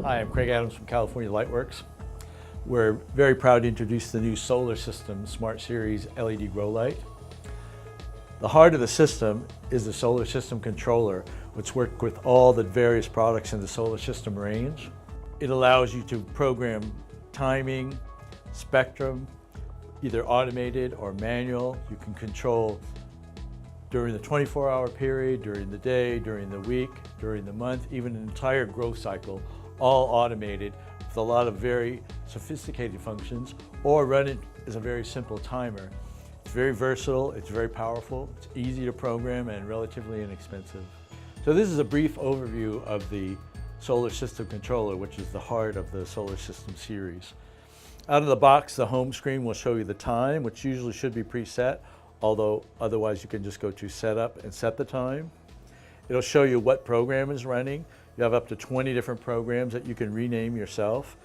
Hi, I'm Craig Adams from California LightWorks. We're very proud to introduce the new SolarSystem Smart Series LED grow light. The heart of the system is the SolarSystem controller, which works with all the various products in the SolarSystem range. It allows you to program timing, spectrum, either automated or manual. You can control during the 24-hour period, during the day, during the week, during the month, even an entire growth cycle, all automated with a lot of very sophisticated functions, or run it as a very simple timer. It's very versatile, it's very powerful, it's easy to program and relatively inexpensive. So this is a brief overview of the SolarSystem controller, which is the heart of the SolarSystem series. Out of the box, the home screen will show you the time, which usually should be preset, although otherwise you can just go to Setup and set the time. It'll show you what program is running. You have up to 20 different programs that you can rename yourself.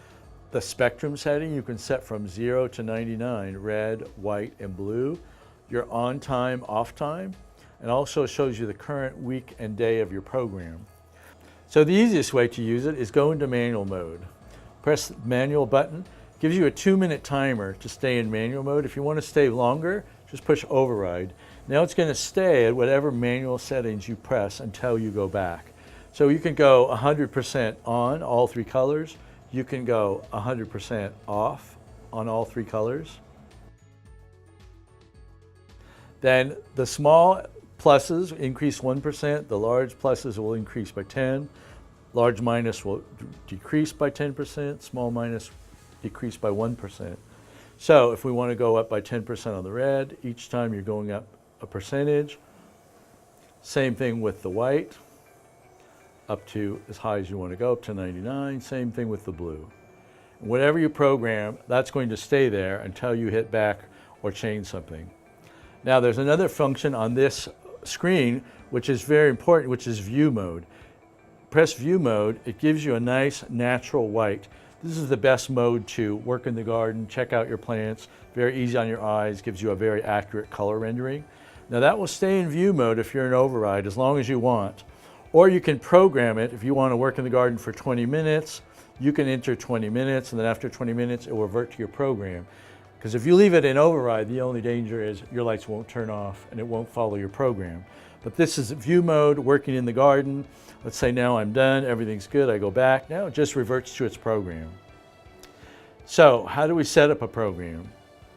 The spectrum setting you can set from 0 to 99, red, white, and blue. Your on time, off time, and also shows you the current week and day of your program. So the easiest way to use it is go into manual mode. Press the manual button, gives you a 2-minute timer to stay in manual mode. If you want to stay longer, just push override. Now it's going to stay at whatever manual settings you press until you go back. So you can go 100% on all 3 colors. You can go 100% off on all 3 colors. Then the small pluses increase 1%, the large pluses will increase by 10, large minus will decrease by 10%, small minus decrease by 1%. So if we want to go up by 10% on the red, each time you're going up a percentage. Same thing with the white, up to as high as you want to go, up to 99. Same thing with the blue. Whatever you program, that's going to stay there until you hit back or change something. Now there's another function on this screen which is very important, which is view mode. Press view mode, it gives you a nice natural white. This is the best mode to work in the garden, check out your plants, very easy on your eyes, gives you a very accurate color rendering. Now that will stay in view mode if you're in override as long as you want. Or you can program it. If you want to work in the garden for 20 minutes, you can enter 20 minutes, and then after 20 minutes, it will revert to your program. Because if you leave it in override, the only danger is your lights won't turn off and it won't follow your program. But this is view mode, working in the garden. Let's say now I'm done, everything's good, I go back. Now it just reverts to its program. So how do we set up a program?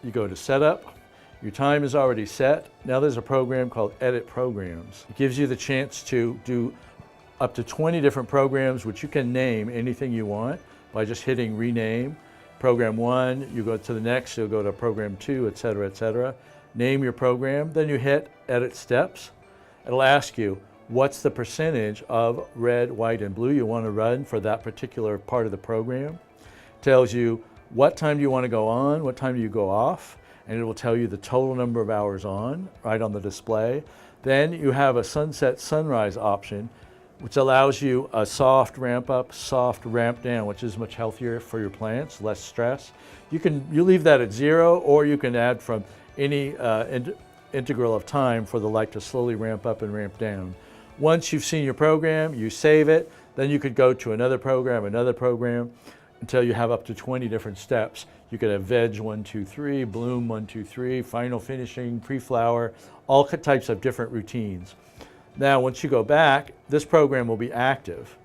You go to Setup. Your time is already set. Now there's a program called Edit Programs. It gives you the chance to do up to 20 different programs, which you can name anything you want by just hitting Rename. Program 1, you go to the next, you'll go to Program 2, etc., etc. Name your program, then you hit Edit Steps. It'll ask you, what's the percentage of red, white, and blue you want to run for that particular part of the program. It tells you what time do you want to go on, what time do you go off, and it will tell you the total number of hours on, right on the display. Then you have a sunset sunrise option, which allows you a soft ramp up, soft ramp down, which is much healthier for your plants, less stress. You leave that at 0, or you can add from any integral of time for the light to slowly ramp up and ramp down. Once you've seen your program, you save it, then you could go to another program, until you have up to 20 different steps. You could have veg 1, 2, 3, bloom 1, 2, 3, final finishing, pre-flower, all types of different routines. Now, once you go back, this program will be active.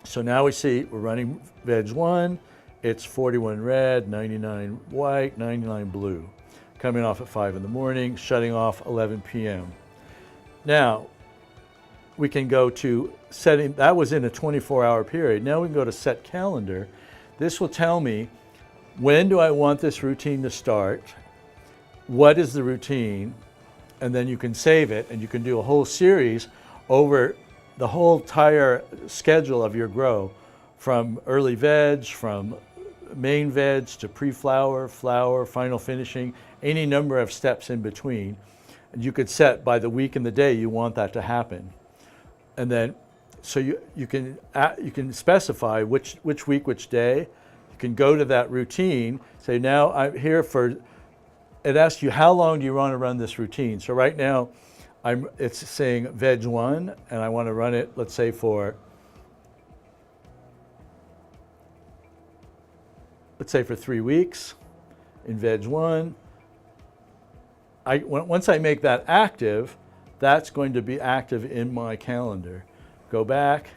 So now we see we're running veg 1, it's 41 red, 99 white, 99 blue. Coming off at 5 in the morning, shutting off 11 p.m. Now, we can go to setting, that was in a 24-hour period. Now we can go to Set Calendar. This will tell me, when do I want this routine to start? What is the routine? And then you can save it, and you can do a whole series over the whole entire schedule of your grow, from early veg, from main veg to pre-flower, flower, final finishing, any number of steps in between. And you could set by the week and the day you want that to happen. And then, so you can specify which week, which day. You can go to that routine, say now I'm here for, it asks you how long do you want to run this routine. So right now, it's saying veg 1, and I want to run it, let's say for let's say for 3 weeks in Veg 1. Once I make that active, that's going to be active in my calendar. Go back.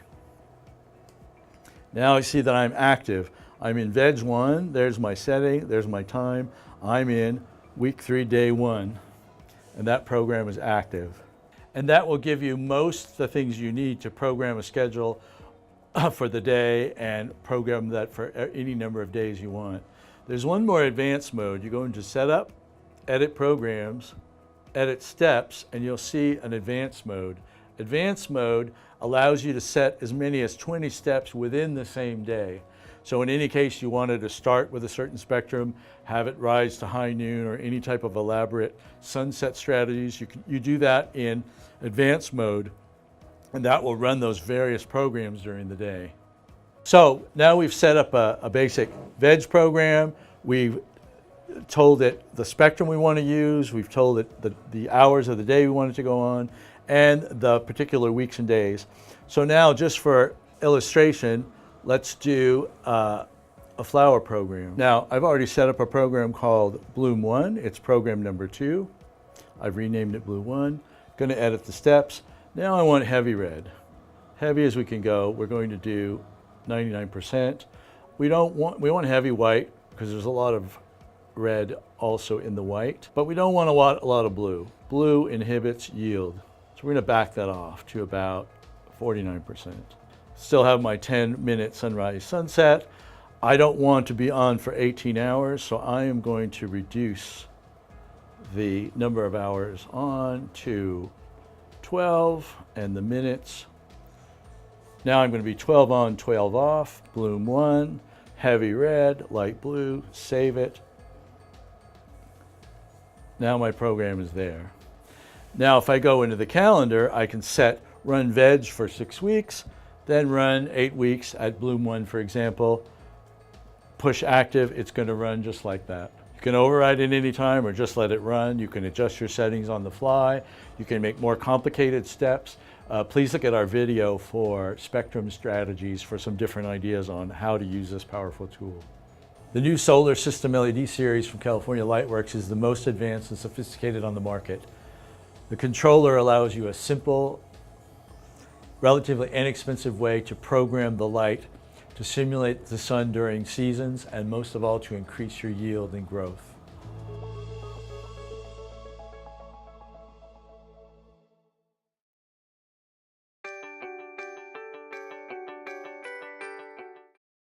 Now I see that I'm active. I'm in Veg 1, there's my setting, there's my time. I'm in week 3, day 1, and that program is active. And that will give you most of the things you need to program a schedule for the day and program that for any number of days you want. There's one more advanced mode. You go into Setup, Edit Programs, Edit Steps, and you'll see an advanced mode. Advanced mode allows you to set as many as 20 steps within the same day. So in any case you wanted to start with a certain spectrum, have it rise to high noon, or any type of elaborate sunset strategies, you do that in advanced mode, and that will run those various programs during the day. So now we've set up a basic Veg program. We've told it the spectrum we want to use. We've told it the hours of the day we want it to go on, and the particular weeks and days. So now, just for illustration, let's do a flower program. Now, I've already set up a program called Bloom 1. It's program number 2. I've renamed it Bloom 1. Going to edit the steps. Now I want heavy red. Heavy as we can go. We're going to do 99%. We want heavy white because there's a lot of red also in the white, but we don't want a lot of blue. Blue inhibits yield. So we're going to back that off to about 49%. Still have my 10-minute sunrise sunset. I don't want to be on for 18 hours, so I am going to reduce the number of hours on to 12 and the minutes. Now I'm going to be 12 on, 12 off, Bloom 1, heavy red, light blue, save it. Now my program is there. Now if I go into the calendar, I can set run Veg for 6 weeks, then run 8 weeks at Bloom 1, for example. Push active, it's going to run just like that. You can override it any time or just let it run. You can adjust your settings on the fly. You can make more complicated steps. Please look at our video for spectrum strategies for some different ideas on how to use this powerful tool. The new SolarSystem LED series from California LightWorks is the most advanced and sophisticated on the market. The controller allows you a simple, relatively inexpensive way to program the light to simulate the sun during seasons, and most of all to increase your yield and growth.